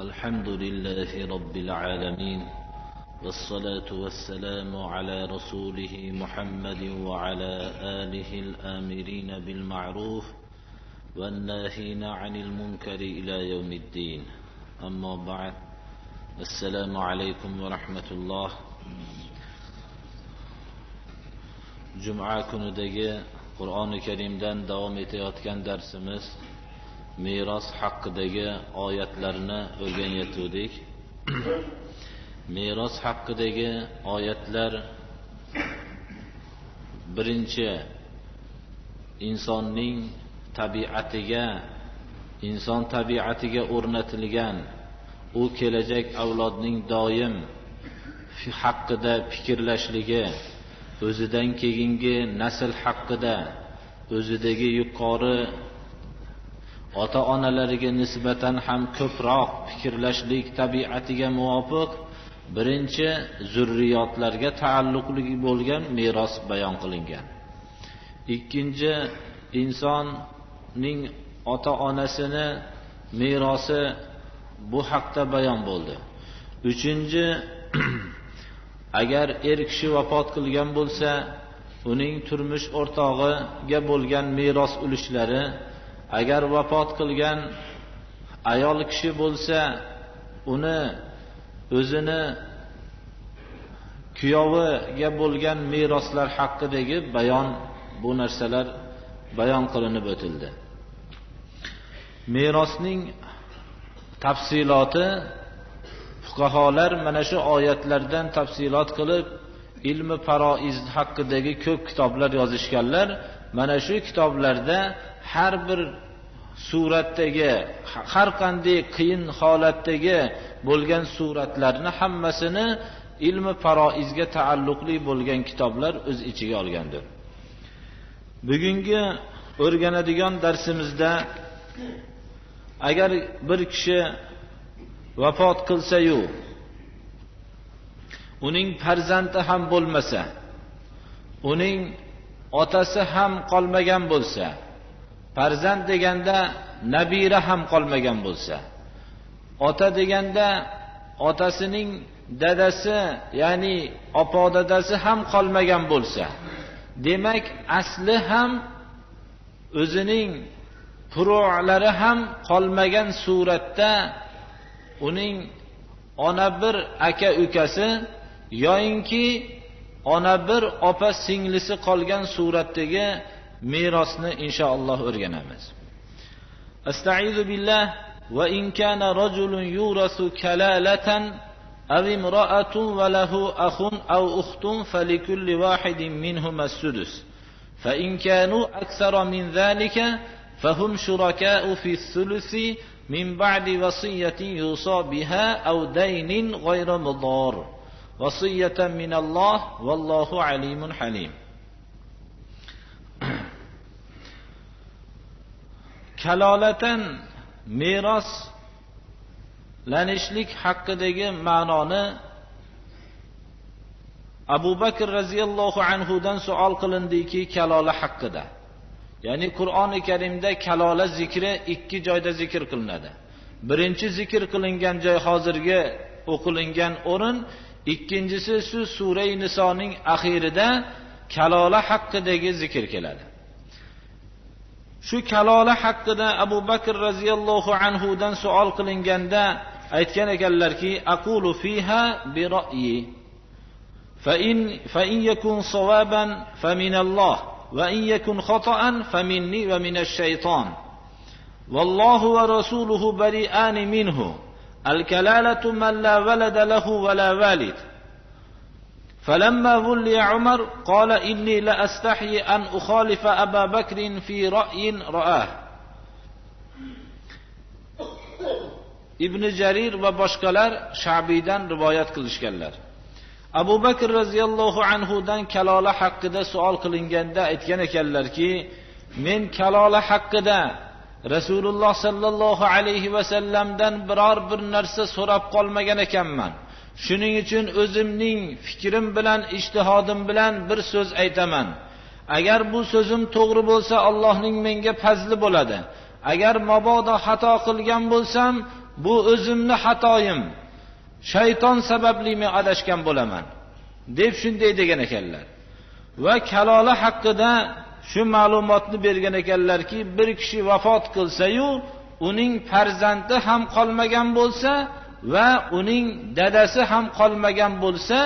الحمد لله رب العالمين، والصلاة والسلام على رسوله محمد وعلى آله الآمرين بالمعروف والناهين عن المنكر إلى يوم الدين. أما بعد، السلام عليكم ورحمة الله. Cuma kunidagi Qur'oni Karimdan davom etayotgan darsimiz meros haqidagi oyatlarni o'rganayotgandik. Meros haqidagi oyatlar birinchi inson tabiatiga o'rnatilgan u kelajak avlodning doim haqida fikrlashligi, o'zidan keyingi nasl haqida, o'zidagi yuqori ota-onalariga nisbatan ham ko'proq fikrlashlik tabiatiga muvofiq birinchi zurriyotlarga taalluqli bo'lgan meros bayon qilingan. Ikkinchi, insonning ota-onasini merosi bu haqda bayon bo'ldi. Uchinchi, agar kishi vafot qilgan bo'lsa, uning turmush o'rtog'iga bo'lgan meros ulushlari, agar vafot qilgan ayol kishi bo'lsa, uni o'zini kuyoviga bo'lgan meroslar haqidagi bu narsalar bayon qilinib o'tildi. Merosning tafsiloti fuqaholar mana shu oyatlardan tafsilot qilib ilmi faroiz haqidagi ko'p kitoblar yozishganlar. Mana shu kitoblarda har bir suratdagi, har qanday qiyin holatdagi bo'lgan suratlarni hammasini ilmi faroizga taalluqli bo'lgan kitoblar o'z ichiga olgandir. Bugungi o'rganadigan darsimizda agar bir kishi vafot qilsa-yu, uning farzandi ham bo'lmasa, uning otasi ham qolmagan bo'lsa, farzand deganda nabira ham qolmagan bo'lsa, ota deganda otasining dadasi, ya'ni opa dadasi ham qolmagan bo'lsa, demak asli ham o'zining furu'lari ham qolmagan suratda uning ona bir aka ukasi yoyinki ona bir opa singlisi qolgan suratdagi merosni inshaalloh o'rganamiz. Astaizu billah. Va in kana rajulun yurasu kalalatan aw imra'atun wa lahu akhun aw ukhtun falikulli wahidin minhum as-sudus. Fa in kanu akthara min dhalika fahum shuraka'u fi ath-thuluthi min ba'di wasiyatin yusa biha aw daynin ghayra mudar. Wasiyatan min Allah wallahu alimun halim. Kalolatan meros lanishlik haqidagi ma'noni Abu Bakr radhiyallohu anhu dan savol qilindiki, kalola haqida. Ya'ni Qur'oni Karimda kalola zikri ikki joyda zikr qilinadi. Birinchi zikr qilingan joy hozirgi o'qilingan o'rin, ikkinchisi shu sura-i Nisoning oxirida kalola haqidagi zikr keladi. Shu kalola haqida Abu Bakr radhiyallohu anhu dan savol qilinganda aytgan ekanlarki, aqulu fiha bi ra'yi fa in yakun sawaban fa min Allah va in yakun khata'an fa minni va min ash-shaytan wallahu wa rasuluhu bari'an minhu al-kalalatu man la walada lahu wa la walid. فلما ولي عمر قال إني لا أستحي أن أخالف أبا بكر في رأي رآه. ibn Jarir va boshqalar Sha'biydan rivoyat qilishganlar. Abu Bakr radhiyallohu anhu dan kalola haqida savol qilinganda aytgan ekanlarki, men kalola haqida Rasululloh sallallohu alayhi va sallamdan biror bir narsa so'rab qolmagan ekanman. Shuning uchun o'zimning fikrim bilan, ijtihodim bilan bir so'z aytaman. Agar bu so'zim to'g'ri bo'lsa, Allohning menga fazli bo'ladi. Agar mabodo xato qilgan bo'lsam, bu o'zimni xatoyim, shayton sababli men adashgan bo'laman deb shunday degan ekanlar. Va kalola haqida shu ma'lumotni bergan ekanlarki, bir kishi vafot qilsa-yu, uning farzandi ham qolmagan bo'lsa va uning dadasi ham qolmagan bo'lsa,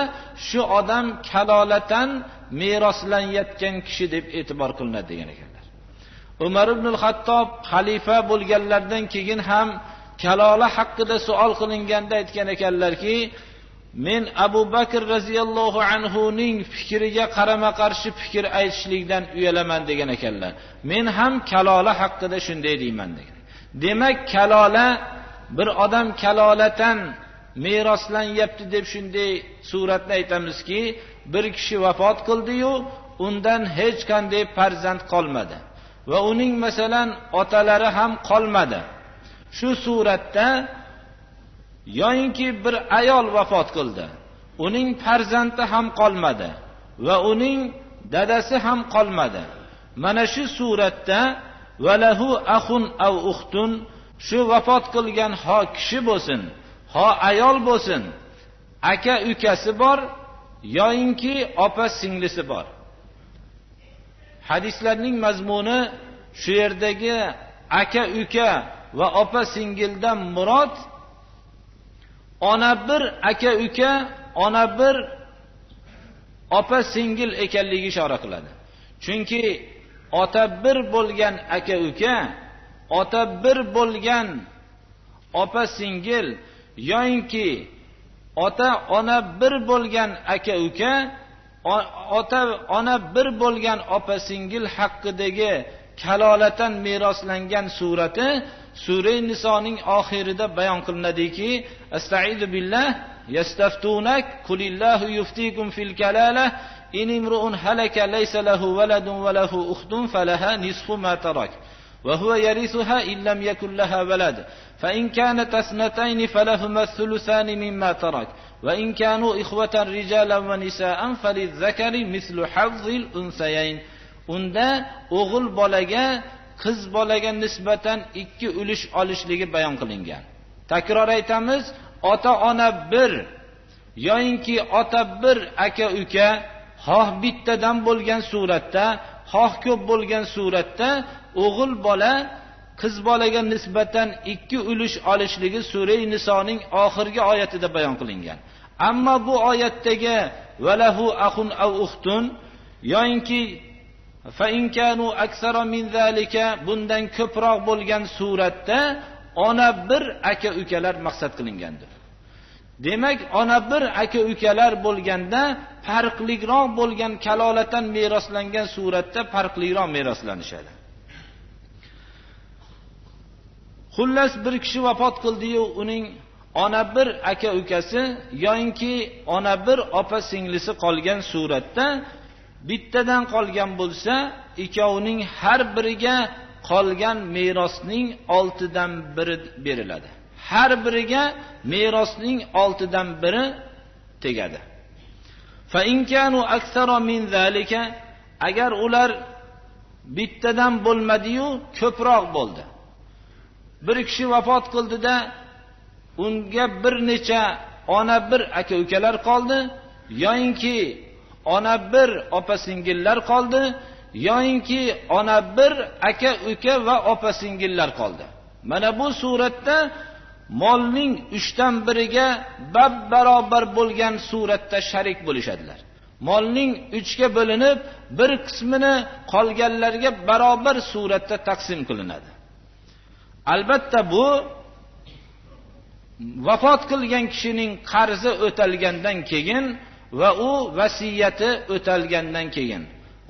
shu odam kalolatan meroslanayotgan kishi deb e'tibor qilinadi degan ekanlar. Umar ibn al-Xattob xalifa bo'lganlardan keyin ham kalola haqida savol qilinganda aytgan ekanlarki, men Abu Bakr radhiyallohu anhu ning fikriga qarama-qarshi fikr aytishlikdan uyalaman degan ekanlar. Men ham kalola haqida shunday deyman degan. Demak, kalola, bir odam kalolatan meroslanyapti deb shunday suratda aytamizki, bir kishi vafot qildi-yu, undan hech qanday farzand qolmadi va uning masalan otalari ham qolmadi. Shu suratda yoyinki bir ayol vafot qildi, uning farzandi ham qolmadi va uning dadasi ham qolmadi. Mana shu suratda valahu axun aw ukhtun, shu vafot qilgan ho kishi bo'lsin, ho ayol bo'lsin, aka ukasi bor yoyinki opa singlisi bor. Hadislarning mazmuni shu yerdagi aka uka va opa singildan murod ona bir aka uka, ona bir opa singil ekanligiga ishora qiladi. Chunki ota bir bo'lgan aka uka, ota bir bo'lgan opa singil yoinki ota ona bir bo'lgan aka uka, ota ona bir bo'lgan opa singil haqidagi kalolatan meroslangan surati Sura Nisoning oxirida bayon qilinadiki, Estaizu billah, yastaftunak kulillahu yuftikum fil kalalah in imru'un halaka laysa lahu waladun wa lahu ukhtun falaha nisfu ma tarak wa huwa yarithuha in lam yakul laha walad fa in kanat ithnatayn falahuma thuluthani mimma tarak wa in kanu ikhwatan rijalan wa nisaan falidhakari mithlu hazzil unthayayn. Unda o'g'il bolaga qiz bolaga nisbatan 2 ulush olishligi bayon qilingan. Takror aytamiz, ota ona bir yoyinki ota bir aka uka, xoh bittadan bo'lgan suratda, xoh ko'p bo'lgan suratda o'g'il bola qiz bolaga nisbatan 2 ulush olishligi Sura Nisoning oxirgi oyatida bayon qilingan. Ammo bu oyatdagi valahu axun aw ukhtun yoyinki fa in kanu aksara min zalika, bundan ko'proq bo'lgan suratda ona bir aka ukalar maqsad qilingandir. Demak, ona bir aka ukalar bo'lganda farqliroq bo'lgan kalolatan meroslangan suratda farqliroq meroslanishadi. Xullas, bir kishi vafot qildi-yu, uning ona bir aka ukasi yoinki ona bir opa singlisi qolgan suratda bittadan qolgan bo'lsa, ikkovining har biriga qolgan merosning 6dan 1 beriladi. Har biriga merosning 6dan 1 tegadi. Fa in kanu aksara min zalika, agar ular bittadan bo'lmadi-yu, ko'proq bo'ldi. Bir kishi vafot qildida unga bir necha ona bir aka ukalar qoldi, yoinki ona bir opa singillar qoldi, yoinki ona bir aka uka va opa singillar qoldi. Mana bu suratda molning 3dan 1iga barobar bo'lgan suratda sharik bo'lishadilar. Molning 3ga bo'linib, bir qismini qolganlarga barobar suratda taqsim qilinadi. Albatta bu vafot qilgan kishining qarzi o'talgandan keyin va u vasiyati o'talgandan keyin,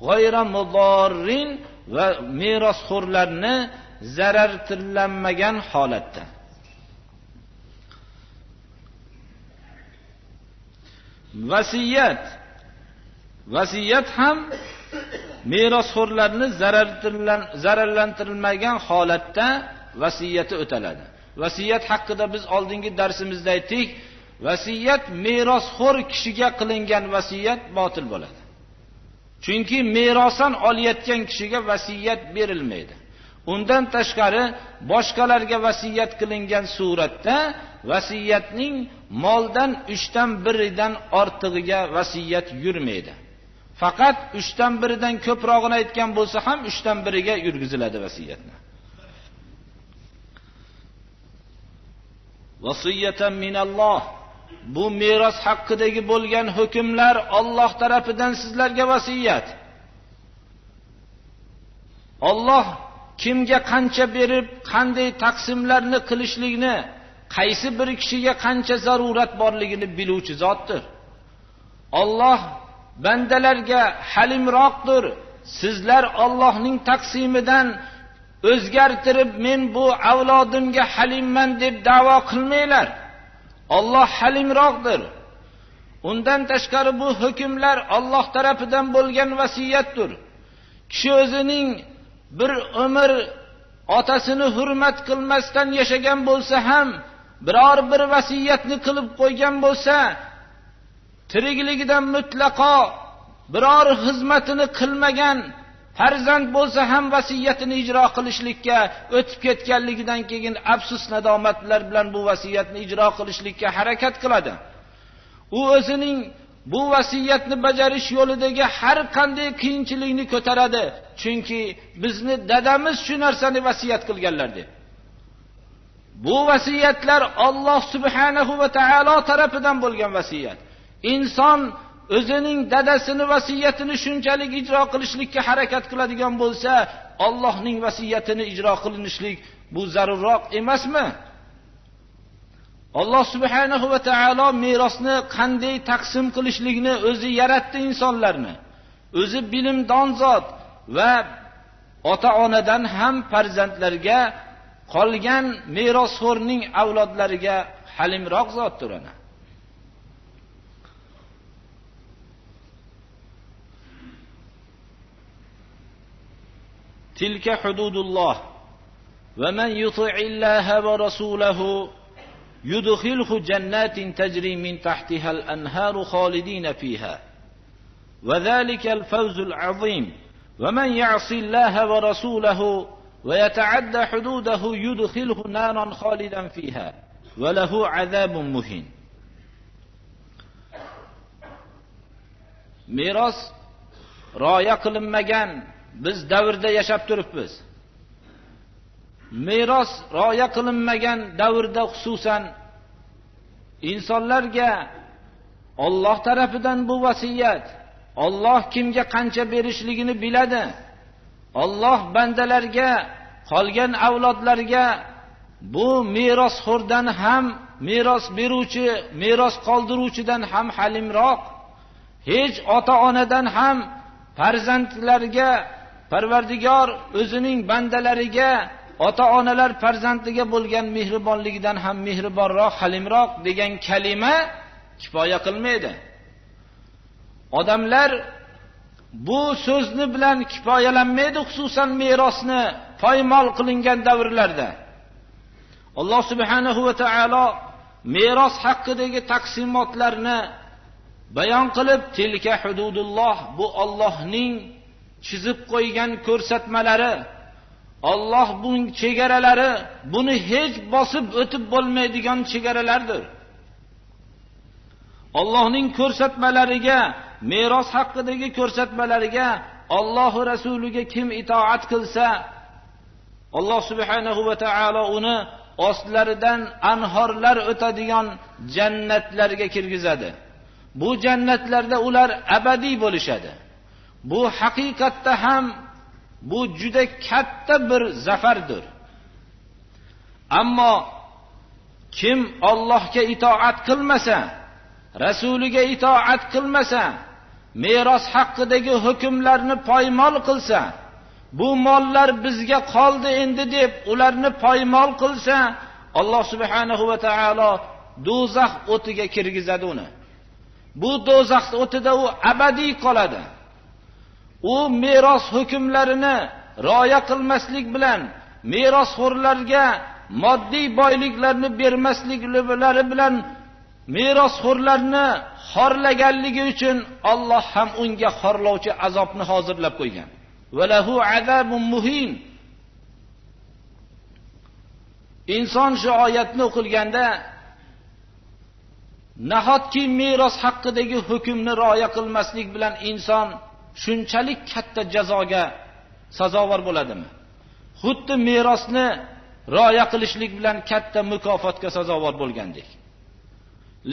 g'ayra mudorrin va merosxo'rlarni zararlanmagan holatda. Vasiyat ham merosxo'rlarni zararlantirilmagan holatda vasiyati o'taladi. Vasiyat haqida biz oldingi darsimizda aytdik, vasiyat merosxo'r kishiga qilingan vasiyat botil bo'ladi. Chunki merosan olayotgan kishiga vasiyat berilmaydi. Undan tashqari boshqalarga vasiyat qilingan suratda vasiyatning moldan 3dan 1dan ortig'iga vasiyat yurmaydi. Faqat 3dan 1dan ko'prog'ini aytgan bo'lsa ham 3dan 1ga yurgiziladi vasiyatni. Vasiyatan minalloh. Bu meros haqidagi bo'lgan hukmlar Alloh tarafidan sizlarga vasiyat. Alloh kimga qancha berib, qanday taqsimlarni qilishlikni, qaysi bir kishiga qancha zarurat borligini biluvchi zotdir. Alloh bandalarga halimroqdir. Sizlar Allohning taqsimidan o'zgartirib, men bu avlodimga halimman deb da'vo qilmanglar. Alloh halimroqdir. Undan tashqari bu hukmlar Alloh tarafidan bo'lgan vasiyatdir. Kishi o'zining bir umr otasini hurmat qilmasdan yashagan bo'lsa ham, biror bir vasiyatni qilib qo'ygan bo'lsa, tirikligidan mutlaqo biror xizmatini qilmagan farzand bo'lsa ham vasiyatini ijro qilishlikka, o'tib ketganligidan keyin afsus nadomatlar bilan bu vasiyatni ijro qilishlikka harakat qiladi. U o'zining bu vasiyatni bajarish yo'lidagi har qanday qiyinchilikni ko'taradi. Chunki bizni dadamiz shu narsani vasiyat qilganlar deb. Bu vasiyatlar Alloh subhanahu va taolo tarafidan bo'lgan vasiyat. Inson o'zining dadasini vasiyatini shunchalik ijro qilishlikka harakat qiladigan bo'lsa, Allohning vasiyatini ijro qilinishlik bu zarurroq emasmi? Alloh subhanahu va taolo merosni qanday taqsim qilishlikni o'zi yaratdi insonlarni. O'zi bilimdon zot va ota-onadan ham farzandlarga, qolgan merosxo'rning avlodlariga halimroq zotdir ana. Tilka hududulloh va man yuti'illaha va rasulahu yudkhilhu jannatin tajri min tahtiha al-anharu khalidina fiha wa dhalika al-fawzul 'azim wa man ya'si Allaha wa rasulahu wa yata'adda hududahu yudkhilhu naran khalidan fiha wa lahu 'adhabun muhin. Meros rioya qilinmagan biz davrda yashab turibmiz. Meros rioya qilinmagan davrda xususan insonlarga Alloh tarafidan bu vasiyat. Alloh kimga qancha berishligini biladi. Alloh bandalarga, qolgan avlodlarga bu merosxo'rdan ham, meros beruvchi, meros qoldiruvchidan ham halimroq, hech ota-onadan ham farzandlarga Parvardigor o'zining bandalariga, ota-onalar farzandiga bo'lgan mehribonligidan ham mehribonroq, halimroq degan kalima kifoya qilmaydi. Odamlar bu so'zni bilan kifoyalanmaydi, xususan merosni poymol qilingan davrlarda. Alloh subhanahu va taolo meros haqidagi taqsimotlarni bayon qilib, tilka hududulloh, bu Allohning chizib qo'ygan ko'rsatmalari, Alloh buning chegaralari, buni hech bosib o'tib bo'lmaydigan chegaralardir. Allohning ko'rsatmalariga, meros haqidagi ko'rsatmalariga Alloh rasuliga kim itoat qilsa, Alloh subhanahu va taolo uni ostlaridan anhorlar o'tadigan jannatlarga kirgizadi. Bu jannatlarda ular abadiy bo'lishadi. Bu haqiqatda ham bu juda katta bir zafardir. Ammo kim Allohga itoat qilmasa, rasuliga itoat qilmasa, meros haqidagi hukmlarni poymol qilsa, bu mollar bizga qoldi endi deb ularni poymol qilsa, Alloh subhanahu va taolo do'zax o'tiga kirgizadi uni. Bu do'zax o'tida u abadiy qoladi. U meros hukmlarini rioya qilmaslik bilan, merosxo'rlarga moddiy boyliklarni bermasliklari bilan merosxo'rlarni xorlaganligi uchun Alloh ham unga xorlovchi azobni hozirlab qo'ygan. Va lahu azabun muhin. inson shu oyatni o'qilganda nahotki meros haqidagi hukmni rioya qilmaslik bilan inson shunchalik katta jazoga sazovor bo'ladimi? Xuddi merosni rioya qilishlik bilan katta mukofotga sazovor bo'lgandek.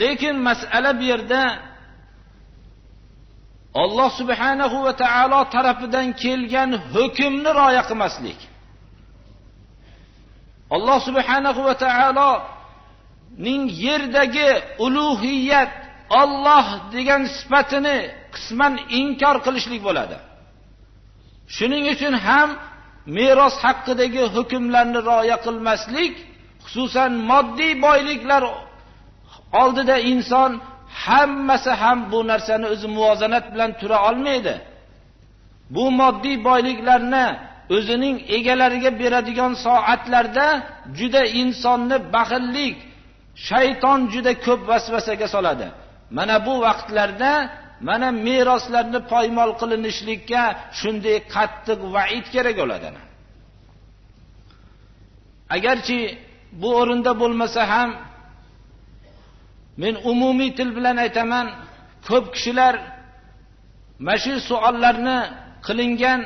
Lekin masala bu yerda Alloh subhanahu va taolo tarafidan kelgan hukmni rioya qilmaslik. Alloh subhanahu va taolo ning yerdagi uluhiyat, Alloh degan sifatini qisman inkor qilishlik bo'ladi. Shuning uchun ham meros haqidagi hukmlarni rioya qilmaslik, xususan moddiy boyliklar oldida inson hammasi ham bu narsani o'zi muvozanat bilan tura olmaydi. Bu moddiy boyliklarni o'zining egalariga beradigan soatlarda juda insonni baxillik, shayton juda ko'p vasvasaga soladi. Mana bu vaqtlarda mana meroslarni poymol qilinishlikka shunday qattiq va'id kerak bo'ladi. Agarchi bu o'rinda bo'lmasa ham men umumiy til bilan aytaman, ko'p kishilar mashu savollarni qilingan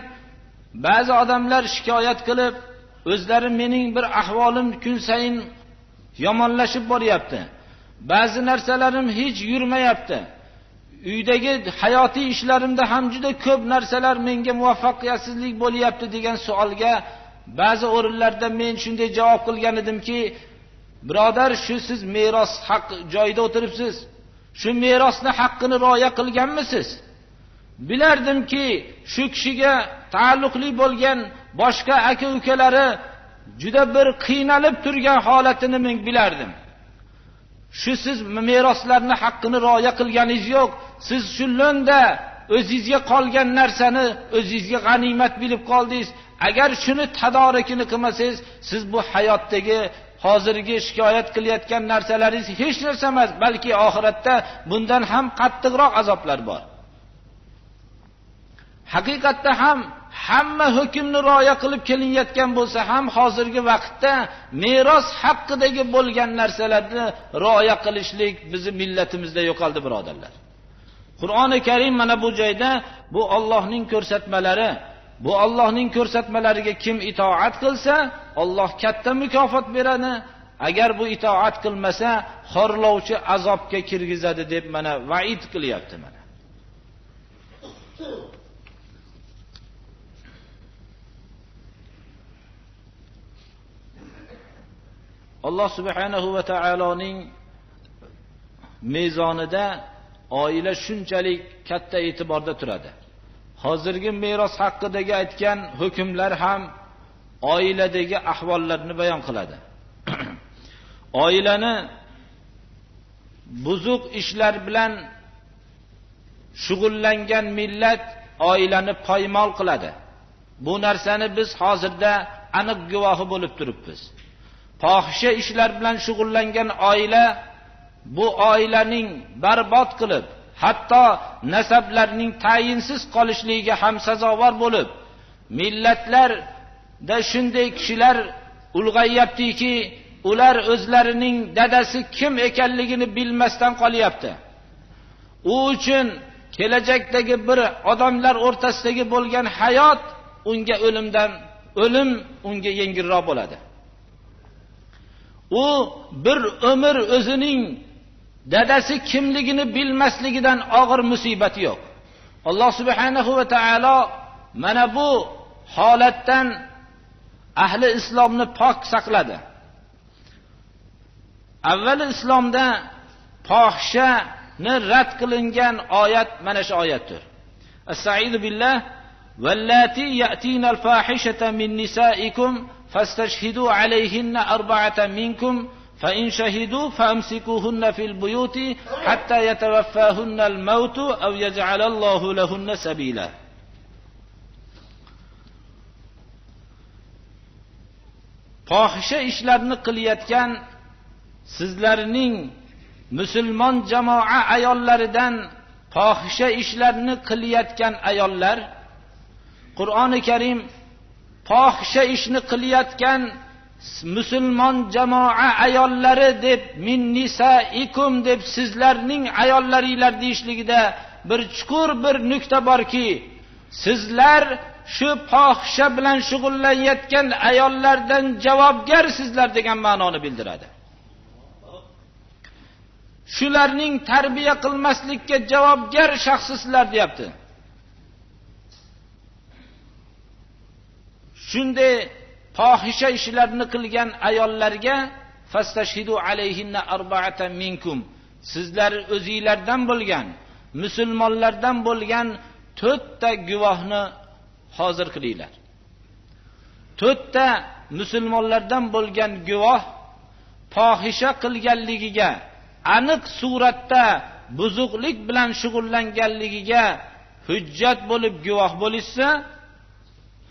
ba'zi odamlar shikoyat qilib, o'zlari mening bir ahvolim kun sayin yomonlashib boryapti. Ba'zi narsalarim hech yurmayapti. Uydagi hayotiy ishlarimda ham juda ko'p narsalar menga muvaffaqiyatsizlik bo'lyapti degan savolga ba'zi o'rinlarda men shunday javob qilgan edimki, birodar, shu siz meros haq joyida o'tiribsiz. Shu merosni haqqini rioya qilganmisiz? Bilardimki, shu kishiga taalluqli bo'lgan boshqa aka-ukalari juda bir qiynalib turgan holatini men bilardim. Shu siz meroslarni haqqini rioya qilganingiz yo'q. Siz shu lo'nda o'zingizga qolgan narsani o'zingizga g'animat bilib qoldingiz. Agar shuni tadorikini qilmasangiz, siz bu hayotdagi hozirgi shikoyat qilayotgan narsalaringiz hech narsa emas, balki oxiratda bundan ham qattiqroq azoblar bor. Haqiqatda ham hamma hukmni rioya qilib kelinayotgan bo'lsa ham hozirgi vaqtda meros haqidagi bo'lgan narsalarni rioya qilishlik bizning millatimizda yo'qoldi, birodarlar. Qur'oni Karim mana bu joyda bu Allohning ko'rsatmalari, bu Allohning ko'rsatmalariga kim itoat qilsa, Alloh katta mukofot beradi. Agar bu itoat qilmasa, xorlovchi azobga kirgizadi deb mana va'id qilyapti mana. Alloh subhanahu va taoloning mezonida oila shunchalik katta e'tiborda turadi. Hozirgi meros haqidagi aytgan hukmlar ham oiladagi ahvollarni bayon qiladi. Oilani buzuq ishlar bilan shug'ullangan millat oilani poymol qiladi. Bu narsani biz hozirda aniq guvohi bo'lib turibmiz. Fohisha ishlar bilan shug'ullangan oila bu oilaning barbod qilib, hatto nasablarning tayinsiz qolishligiga ham sazovor bo'lib, millatlarda shunday kishilar ulg'ayyaptiki, ular o'zlarining dadasi kim ekanligini bilmasdan qolyapti. U uchun kelajakdagi bir odamlar o'rtasidagi bo'lgan hayot unga o'lim unga yengilroq bo'ladi. U bir umr o'zining dadasi kimligini bilmasligidan og'ir musibati yo'q. Alloh subhanahu va taolo mana bu holatdan ahli islomni pok saqladi. Avvali islomda fohishani rad qilingan oyat mana shu oyatdir. Estaizu billah vallati ya'tina al-fahishata min nisaikum fastashhidu alayhinna arba'atan minkum fa in shahidu famsikuhunna fil buyuti hatta yatawaffahunna al-maut aw yaj'ala Allahu lahunna sabila. Fohisha ishlarni qilayotgan sizlarning musulmon jamoa ayollaridan fohisha ishlarni qilayotgan ayollar, Qur'oni Karim fohisha ishni qilayotgan musulmon jamoa ayollari deb min nisaikum deb sizlarning ayollaringlar deyishligida bir chuqur bir nuqta borki, sizlar shu fohisha bilan shug'ullanayotgan ayollardan javobgar sizlar degan ma'noni bildiradi. Shularning tarbiya qilmaslikka javobgar shaxsi sizlar deyapti. Shunday fohisha ishlarni qilgan ayollarga fastashhidu alayhinna arba'atan minkum, sizlar o'zingizlardan bo'lgan, musulmonlardan bo'lgan 4 ta guvohni hozir qilinglar. 4 ta musulmonlardan bo'lgan guvoh fohisha qilganligiga, aniq suratda buzuqlik bilan shug'ullanganligiga hujjat bo'lib guvoh bo'lishsa,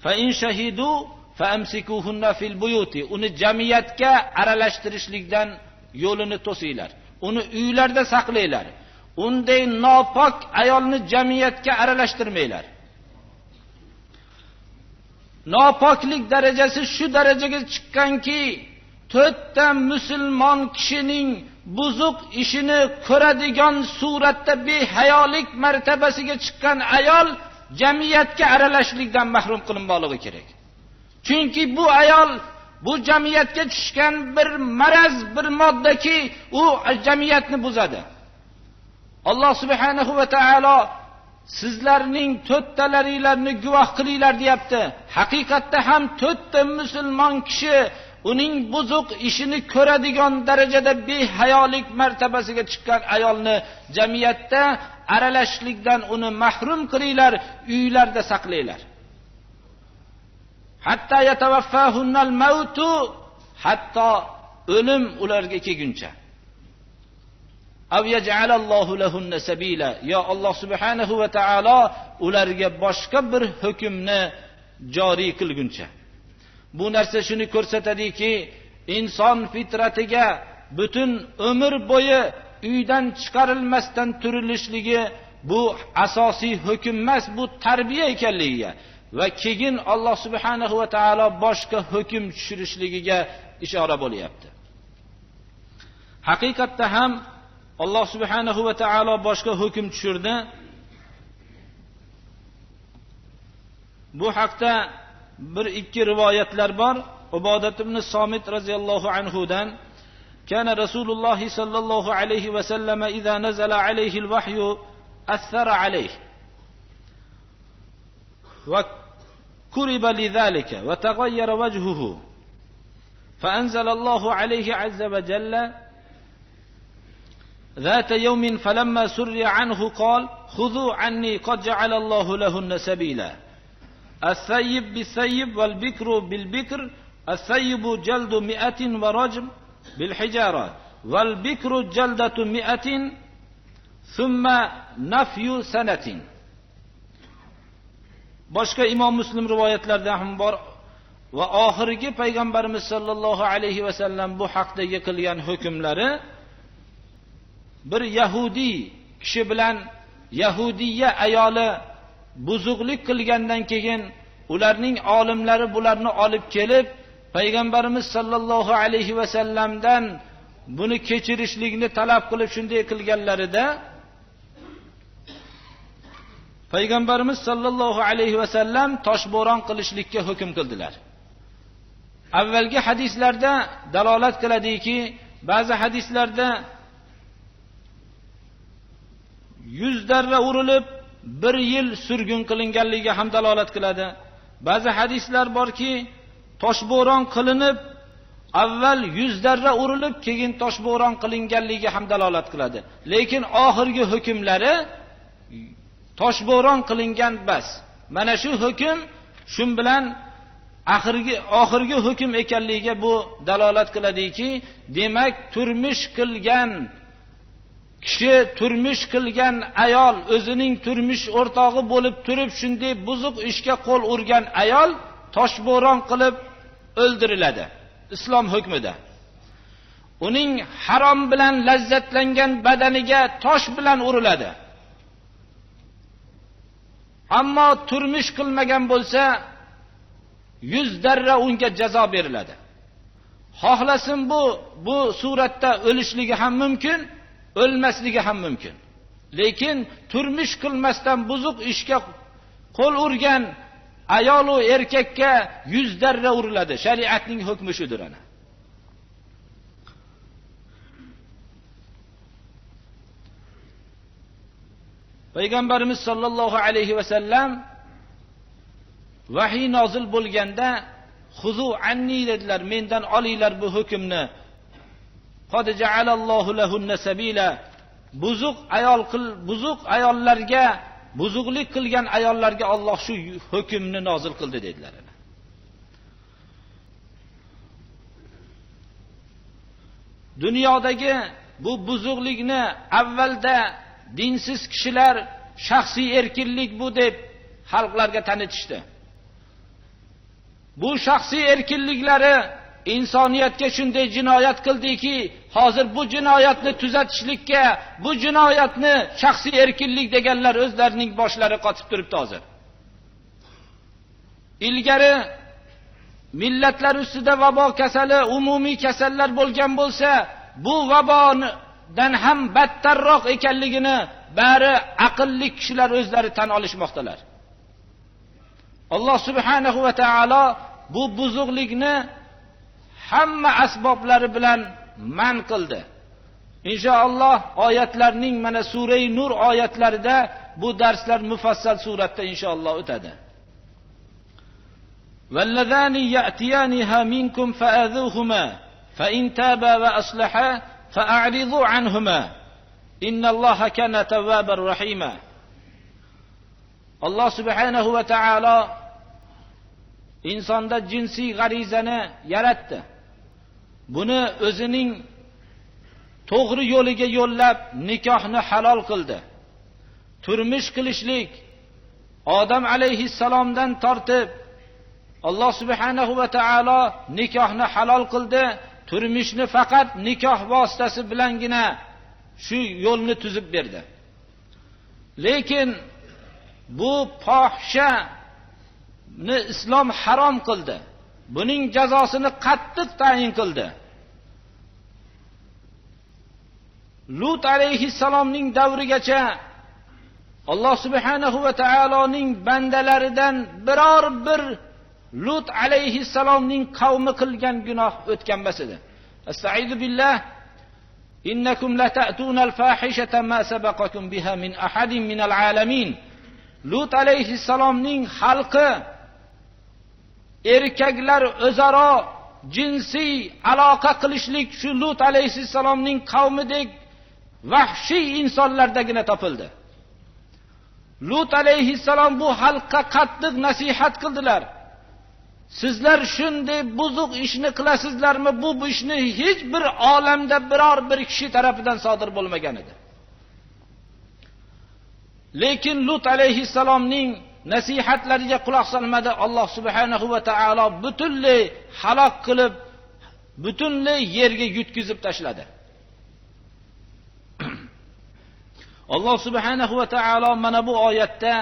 fa in shahidu fa amsikuhunna fil buyuti, uni jamiyatga aralashtirishlikdan yo'lini to'singlar. Uni uylarda saqlanglar. Unday nopok ayolni jamiyatga aralashtirmanglar. Nopoklik darajasi shu darajaga chiqqanki, 4 ta musulmon kishining buzuq ishini ko'radigan suratda behayolik martabasiga chiqqan ayol jamiyatga aralashishlikdan mahrum qilinmoqligi kerak. Chunki bu ayol bu jamiyatga tushgan bir maraz, bir moddaki u jamiyatni buzadi. Alloh subhanahu va taolo sizlarning 4 talaringlarni guvoh qilinglar deyapti. Haqiqatda ham 4 ta musulmon kishi uning buzuq ishini ko'radigan darajada behayolik martabasiga chiqqan ayolni jamiyatda aralashishlikdan uni mahrum qilinglar, uylarda saqlanglar. Hatta yatawaffahunnal mautu, hatto o'lim ularga kelguncha. Aw yaj'alallohu lahunna sabila, yo Alloh subhanahu va taolo ularga boshqa bir hukmni joriy qilguncha. Bu narsa shuni ko'rsatadiki, inson fitratiga butun umr bo'yi uydan chiqarilmasdan turilishligi bu asosiy hukm emas, bu tarbiya ekanligiga va keyin Alloh subhanahu va taolo boshqa hukm tushirishligiga ishora bo'lyapti. Haqiqatda ham Alloh subhanahu va taolo boshqa hukm tushirdi. Bu haqda bir ikki rivoyatlar bor. Ubodat ibn Somit radhiyallohu anhu dan kana Rasululloh sallallohu alayhi va sallam idza nazala alayhi al-wahyu athara alayhi va kuriba lidhalika wa taghayyara wajhuhu fa anzala Allahu alayhi azza wa jalla ذات يوم فلما سري عنه قال خذوا عني قد جعل الله لهن سبيلا الثيب بالثيب والبكر بالبكر الثيب جلد 100 ورجم بالحجارة والبكر جلدة 100 ثم نفي سنة. boshqa imom Muslim rivoyatlarida ham bor va oxirgi payg'ambarimiz sollallohu alayhi va sallam bu haqdagi qilgan hukmlari bir Yahudi kishi bilan Yahudiya ayoli buzuqlik qilgandan keyin ularning olimlari bularni olib kelib payg'ambarimiz sollallohu alayhi va sallamdan buni kechirishlikni talab qilib shunday qilganlarida payg'ambarimiz sollallohu alayhi va sallam toshbo'ron qilishlikka hukm qildilar. Avvalgi hadislarda dalolat qiladiki, ba'zi hadislarda 100 darra urilib 1 yil surgun qilinganligiga ham dalolat qiladi. Ba'zi hadislar borki, toshbo'ron qilinib avval 100 darra urilib keyin toshbo'ron qilinganligiga ham dalolat qiladi. Lekin oxirgi hukmlari toshbo'ron qilingan bas. Mana shu hukm shun bilan oxirgi hukm ekanligiga bu dalolat qiladiki, demak turmush qilgan kishi, turmush qilgan ayol, o'zining turmush o'rtog'i bo'lib turib shunday buzuq ishga qo'l urgan ayol toshbo'ron qilib o'ldiriladi islom hukmida. Uning harom bilan lazzatlangan badaniga tosh bilan uriladi. Ammo turmush qilmagan bo'lsa 100 darra unga jazo beriladi. xohlasin bu suratda o'lishligi ham mumkin, o'lmasligi ham mumkin. Lekin turmush qilmasdan buzuq ishga qo'l urgan ayol va erkakka 100 darra uriladi. Shariatning hukmi shudir ana. Payg'ambarimiz sollallohu alayhi va sallam vahiy nozil bo'lganda xuzu anni dedilar, mendan olinglar bu hukmni. Qad ja'alallohu lahunna sabila. Buzuq ayollarga, buzuqlik qilgan ayollarga Alloh shu hukmni nozil qildi dedilar. Dunyodagi bu buzuqlikni avvalda dinsiz kishilar shaxsiy erkinlik bu deb xalqlarga tanitishdi. Bu shaxsiy erkinliklari insoniyatga shunday jinoyat qildiki, hozir bu jinoyatni tuzatishlikka, bu jinoyatni shaxsiy erkinlik deganlar o'zlarining boshlari qotib turibdi hozir. Ilgari millatlar ustida vabo kasali, umumiy kasallar bo'lgan bo'lsa, bu vabodan ham battarroq ekanligini bari aqlli kishilar o'zlari tan olishmoqdalar. Alloh subhanahu va taolo bu buzuqlikni hamma asboblari bilan man qildi. Inshaalloh oyatlarning mana sura-i Nur oyatlarida bu darslar mufassal suratda inshaalloh o'tadi. Vallazani ya'tiyaniha minkum fa'adhuhuma fa in taba va aslaha fa'ridu anhuma innalloha kana tawwabar rahima. Alloh subhanahu va taolo insonda jinsiy g'arizani yaratdi. Buni o'zining to'g'ri yo'liga yo'llab nikohni halol qildi. Turmush qilishlik Odam alayhissalomdan tortib Alloh subhanahu va taolo nikohni halol qildi. Turmushni faqat nikoh vositasi bilangina shu yo'lni tuzib berdi. Lekin bu fohishani islom harom qildi. Buning jazosini qattiq tayin qildi. Lut alayhissalomning davrigacha Alloh subhanahu va taoloning bandalaridan biror bir Lut alayhissalomning qavmi qilgan gunoh o'tgan emas edi. Astagfiru billah. Innakum la ta'tunal fahishata ma sabaqakum biha min ahadin minal alamin. Lut alayhissalomning xalqi erkaklar o'zaro jinsiy aloqa qilishlik shu Lut alayhissalomning qavmidek vahshiy insonlardagina topildi. Lut alayhissalom bu xalqqa qattiq nasihat qildilar. Sizlar shunday buzuq ishni qilasizlarmi? Bu ishni hech bir olamda biror bir kishi tarafidan sodir bo'lmagan edi. Lekin Lut alayhissalomning nasihatlariga quloq solmadi. Alloh subhanahu va taolo butunlay halok qilib, butunlay yerga yutkizib tashladi. Alloh subhanahu va taolo mana bu oyatda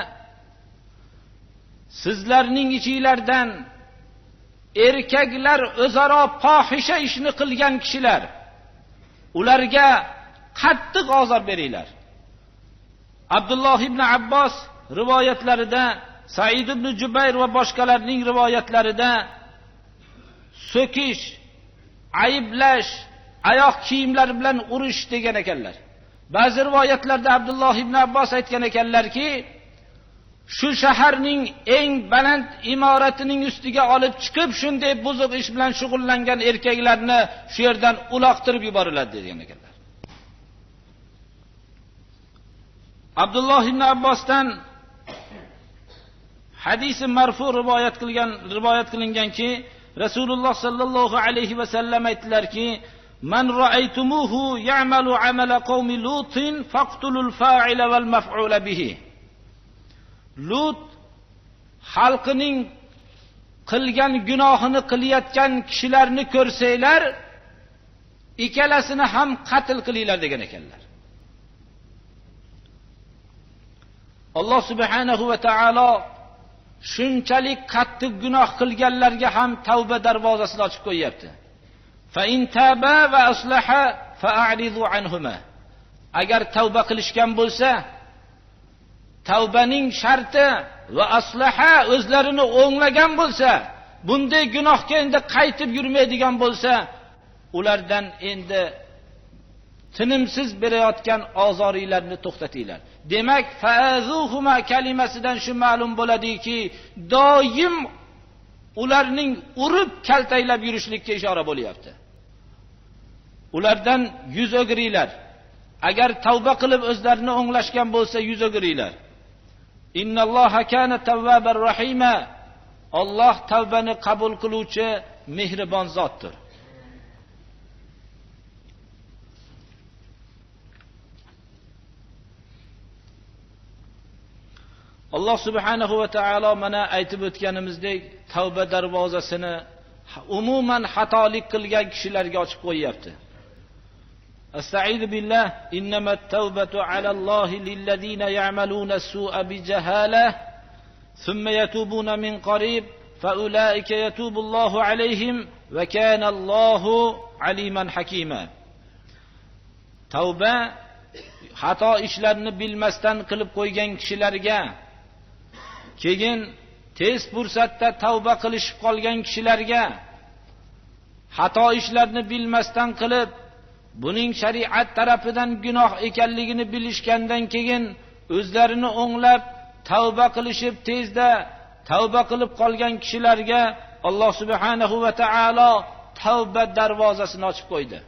sizlarning ichinglardan erkaklar o'zaro fohisha ishni qilgan kishilar, ularga qattiq azor beringlar. Abdulloh ibn Abbos rivoyatlarida, Said ibn Jubayr va boshqalarning rivoyatlarida so'kish, ayblash, oyoq kiyimlari bilan urish degan ekanlar. Ba'zi rivoyatlarda Abdulloh ibn Abbos aytgan ekanlarki, shu shaharning eng baland imoratining ustiga olib chiqib, shunday buzuq ish bilan shug'ullangan erkaklarni shu yerdan uloqtirib yuboriladi degan ekanlar. Abdulloh ibn Abbosdan hadisi marfu rivoyat qilinganki, Rasululloh sallallohu alayhi va sallam aytdilarki, "Man ra'aytumuhu ya'malu 'amala qaumi Lutin faqtulul fa'ila wal maf'ula bihi." Lut xalqining qilgan gunohini qilayotgan kishilarni ko'rsanglar, ikkalasini ham qatl qilinglar degan ekanlar. Alloh subhanahu va taolo shunchalik qattiq gunoh qilganlarga ham tavba darvozasini ochib qo'yapti. fa in taba va aslaha fa'ridu anhuma. Agar tavba qilishgan bo'lsa, tavbaning sharti va aslaha o'zlarini o'nglagan bo'lsa, bunday gunohga endi qaytib yurmaydigan bo'lsa, ulardan endi tinimsiz berayotgan ozoringlarni to'xtatinglar. Demak, fa'azuhuma kalimasidan shu ma'lum bo'ladiki, doim ularning urib kaltaylab yurishlikka ishora bo'lyapti. Ulardan yuz o'giringlar. Agar tavba qilib o'zlarini o'nglashgan bo'lsa, yuz o'giringlar. Innalloha kana tawwabar rahima. Alloh tavbani qabul qiluvchi mehribon zotdir. Alloh subhanahu va taolo mana aytib o'tganimizdek, tavba darvozasini umuman xatolik qilgan kishilarga ochib qo'yapti. Astaizu billah, innamat tawbatu alallohi lillazina ya'maluna as-su'a bijahalah thumma yatubuna min qarib faulaika yatubullohu alayhim va kana Allohu aliman hakima. Tavba xato ishlarni bilmasdan qilib qo'ygan kishilarga, keyin tez fursatda tavba qilishib qolgan kishilarga, xato ishlarni bilmasdan qilib, buning shariat tarafidan gunoh ekanligini bilishgandan keyin o'zlarini o'nglab tavba qilishib tezda tavba qilib qolgan kishilarga Alloh subhanahu va taolo tavba darvozasini ochib qo'ydi.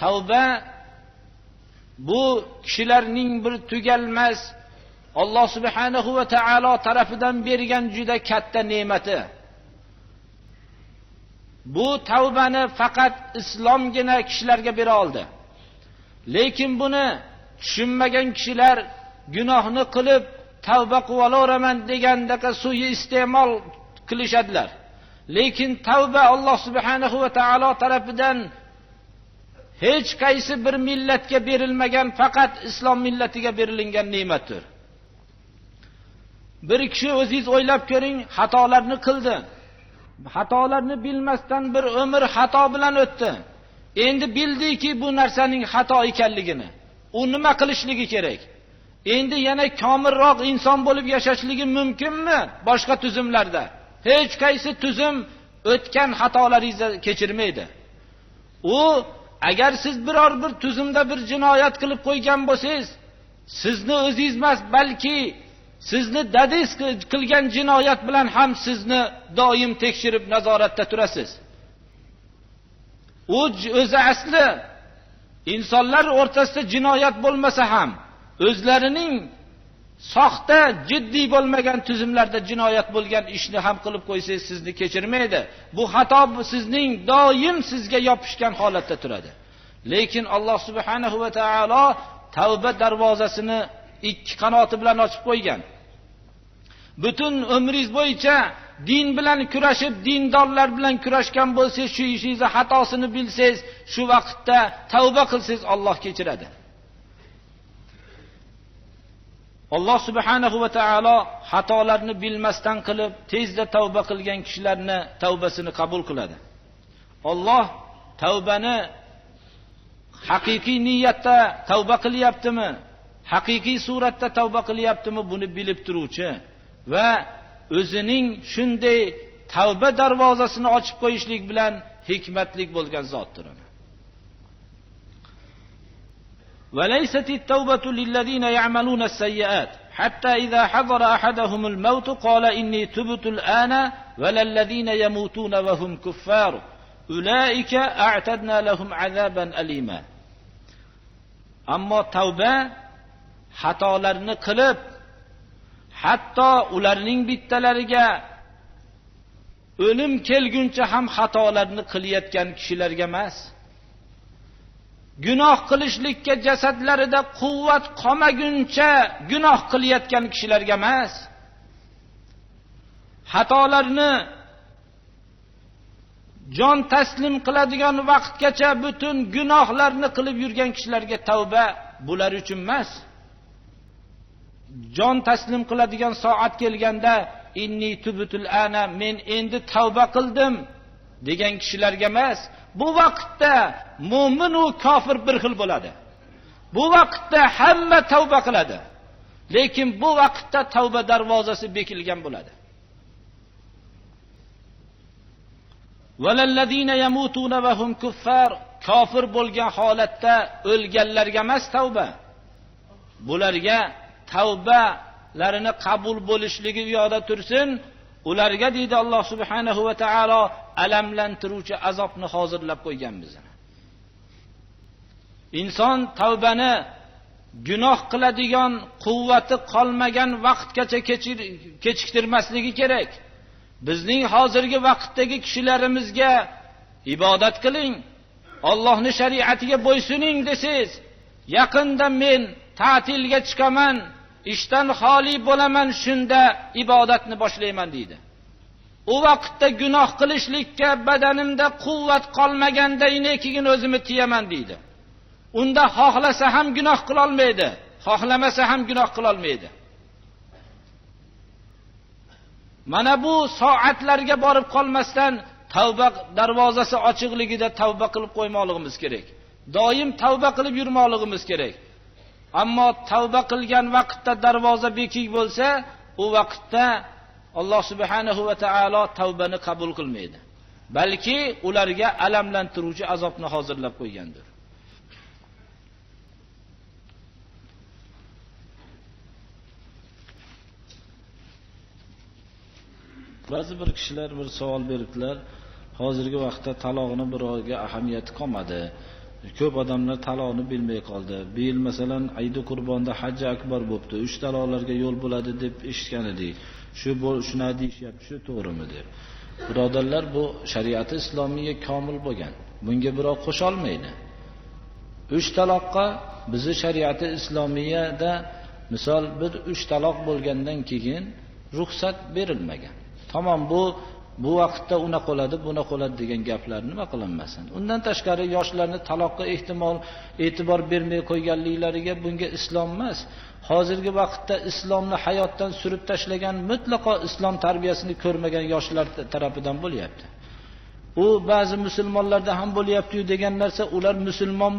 Tavba bu kishilarning bir tugalmas Alloh subhanahu va taolo tarafidan bergan juda katta ne'mati. Bu tavbani faqat islomgina kishilarga bera oldi. Lekin buni tushunmagan kishilar gunohni qilib tavba qilaveraman degandaka suyi iste'mol qilishadilar. Lekin tavba Alloh subhanahu va taolo tarafidan hech qaysi bir millatga berilmagan, faqat islom millatiga berilgan ne'matdir. Bir kishi o'zingiz o'ylab ko'ring, xatolarni qildi. Xatolarni bilmasdan bir umr xato bilan o'tdi. Endi bildiki bu narsaning xato ekanligini. U nima qilishligi kerak? Endi yana komilroq inson bo'lib yashashligi mumkinmi boshqa tuzumlarda? Hech qaysi tuzum o'tgan xatolaringizni kechirmaydi. U agar siz biror bir tuzumda bir jinoyat qilib qo'ygan bo'lsangiz, sizni o'zingiz emas, balki sizni dadingiz qilgan jinoyat bilan ham sizni doim tekshirib nazoratda turasiz. U o'zi asli insonlar o'rtasida jinoyat bo'lmasa ham o'zlarining soxta, jiddiy bo'lmagan tuzumlarda jinoyat bo'lgan ishni ham qilib qo'ysangiz sizni kechirmaydi. Bu xato sizning doim sizga yopishgan holatda turadi. Lekin Alloh subhanahu va taolo tavba darvozasini ikki qanoti bilan ochib qo'ygan. Butun umringiz bo'yicha din bilan kurashib, dindorlar bilan kurashgan bo'lsangiz, shu ishingizni xatosini bilsangiz, shu vaqtda tavba qilsangiz Alloh kechiradi. Alloh subhanahu va taolo xatolarni bilmasdan qilib, tezda tavba qilgan kishilarni tavbasini qabul qiladi. Alloh tavbani haqiqiy niyatda tavba qilyaptimi, haqiqiy suratda tavba qilyaptimi, buni bilib turuvchi va o'zining shunday tavba darvozasini ochib qo'yishlik bilan hikmatlik bo'lgan zotdir. وليست التوبة للذين يعملون السيئات حتى إذا حضر أحدهم الموت قال إني تبت الآن ولا الذين يموتون وهم كفار أولئك أعتدنا لهم عذابا أليما. Ammo tavba xatolarni qilib, hatto ularning bittalariga o'lim kelguncha ham xatolarni qilayotgan kishilarga emas, gunoh qilishlikka jasadlarida quvvat qolmaguncha gunoh qilayotgan kishilarga emas, xatolarni jon taslim qiladigan vaqtgacha butun gunohlarni qilib yurgan kishilarga tavba bular uchun emas. Jon taslim qiladigan soat kelganda inni tubutul ana, men endi tavba qildim degan kishilarga emas, bu vaqtda mu'min va kofir bir xil bo'ladi. Bu vaqtda hamma tavba qiladi. Lekin bu vaqtda tavba darvozasi bekilgan bo'ladi. Valallazina yamutuna va hum kuffar, kofir bo'lgan holatda o'lganlarga emas tavba. Bularga tavbalarini qabul bo'lishligi u yoqda tursin, ularga deydi Alloh subhanahu va taolo alamlantiruvchi azobni hozirlab qo'ygan bizga. Inson tavbani gunoh qiladigan quvvati qolmagan vaqtgacha kechiktirmasligi kerak. Bizning hozirgi vaqtdagi kishilarimizga ibodat qiling, Allohning shariatiga bo'ysuning desiz, yaqinda men ta'tilga chiqaman, ishdan xoli bo'laman, shunda ibodatni boshlayman deydi. U vaqtda gunoh qilishlikka badanimda quvvat qolmaganda keyin o'zimni tiyaman deydi. Unda xohlasa ham gunoh qila olmaydi, xohlamasa ham gunoh qila olmaydi. Mana bu soatlarga borib qolmasdan tavba darvozasi ochiqligida tavba qilib qo'ymoqligimiz kerak. Doim tavba qilib yurmoqligimiz kerak. Ammo tavba qilgan vaqtda darvoza bekik bo'lsa, u vaqtda Alloh subhanahu va taolo tavbani qabul qilmaydi. Balki ularga alamlantiruvchi azobni hozirlab qo'ygandir. Ba'zi bir kishilar bir savol beribdilar. Hozirgi vaqtda taloqni birovga ahamiyati qolmadi. Ko'p odamlar taloqni bilmay qoldi. Bu yil masalan Aydi Qurbonda Hajji akbar bo'pti. 3 taloqlarga yo'l bo'ladi deb eshitgan edik. Shuni deyishyapti, shu to'g'rimi deb. Birodarlar, bu shariati islomiyga komil bo'lgan. Bunga birov qo'sha olmaydi. 3 taloqqa bizning shariati islomiyada misol bir 3 taloq bo'lgandan keyin ruxsat berilmagan. Tamam, bu vaqtda una qoladi, buna qoladi degan gaplar nima qilinmasin. Undan tashqari yoshlarni taloqqa e'tibor bermay qo'yganliklariga bunga islom emas. Hozirgi vaqtda islomni hayotdan surib tashlagan, mutlaqo islom tarbiyasini ko'rmagan yoshlar tarafidan bo'lyapti. U ba'zi musulmonlarda ham bo'lyapti degan narsa, ular musulmon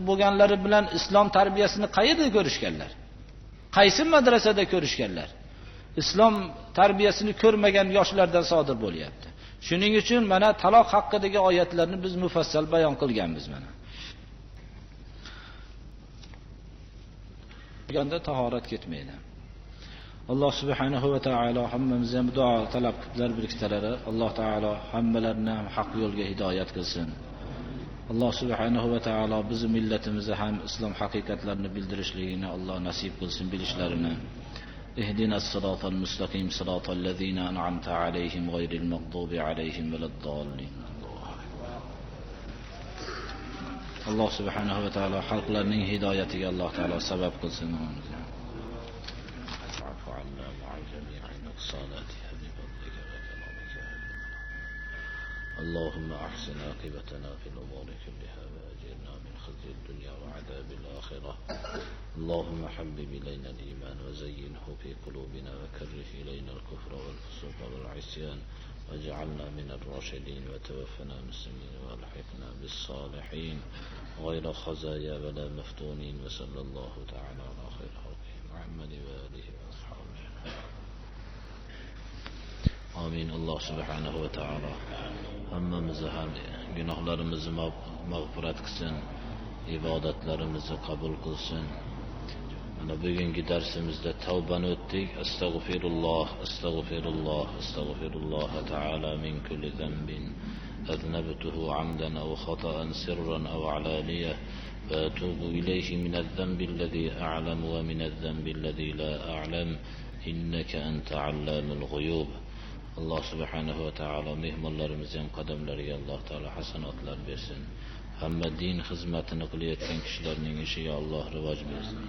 bo'lganlari bilan islom tarbiyasini qayerda ko'rishganlar? Qaysi madrasada ko'rishganlar? Islom tarbiyasini ko'rmagan yoshlardan sodir bo'lyapti. Shuning uchun mana taloq haqidagi oyatlarni biz mufassal bayon qilganmiz mana. Bunda tahorat ketmaydi. Alloh subhanahu va taolo hammamizga duo talab qildilar bir ikkitalari. Alloh taolo hammalarini ham haq yo'lga hidoyat qilsin. Alloh subhanahu va taolo bizning millatimizni ham islom haqiqatlarini bildirishligini Alloh nasib qilsin, bilishlarini. اهدنا الصراط المستقيم صراط الذين أنعمت عليهم غير المغضوب عليهم ولا الضالين. الله سبحانه وتعالى xalqlarning hidoyatiga Alloh taolo sabab qilsin. اللهم أحسن عاقبتنا في الأمور كلها وأجرنا من خزي الدنيا وعذاب الآخرة. اللهم حبب إلينا الإيمان وزينه في قلوبنا وكره إلينا الكفر والفسوق والعصيان واجعلنا من الراشدين وتوفنا مسلمين والحقنا بالصالحين غير خزايا ولا مفتونين. وصلى الله تعالى على خير خلقه محمد وآله وأصحابه. آمين. الله سبحانه وتعالى hammamizni ham gunohlarimizni mag'firat qilsin, ibodatlarimizni qabul qilsin. Mana bugungi darsimizda tavbani o'tdik. Astagfirulloh, astagfirulloh, astagfirulloh ta'ala min kulli dhanbin adnabtuhu 'amdan aw khata'an sirran aw 'alaniyah wa atubu ilayhi min adh-dhanbi alladhi a'lamu wa min adh-dhanbi alladhi la a'lam innaka anta 'allamul ghuyub. Alloh subhanahu va taolo mehmonlarimizning qadamlariga Alloh taolo hasanotlar bersin. Hamma din xizmatini qilayotgan kishilarning ishiga Alloh rivoj bersin.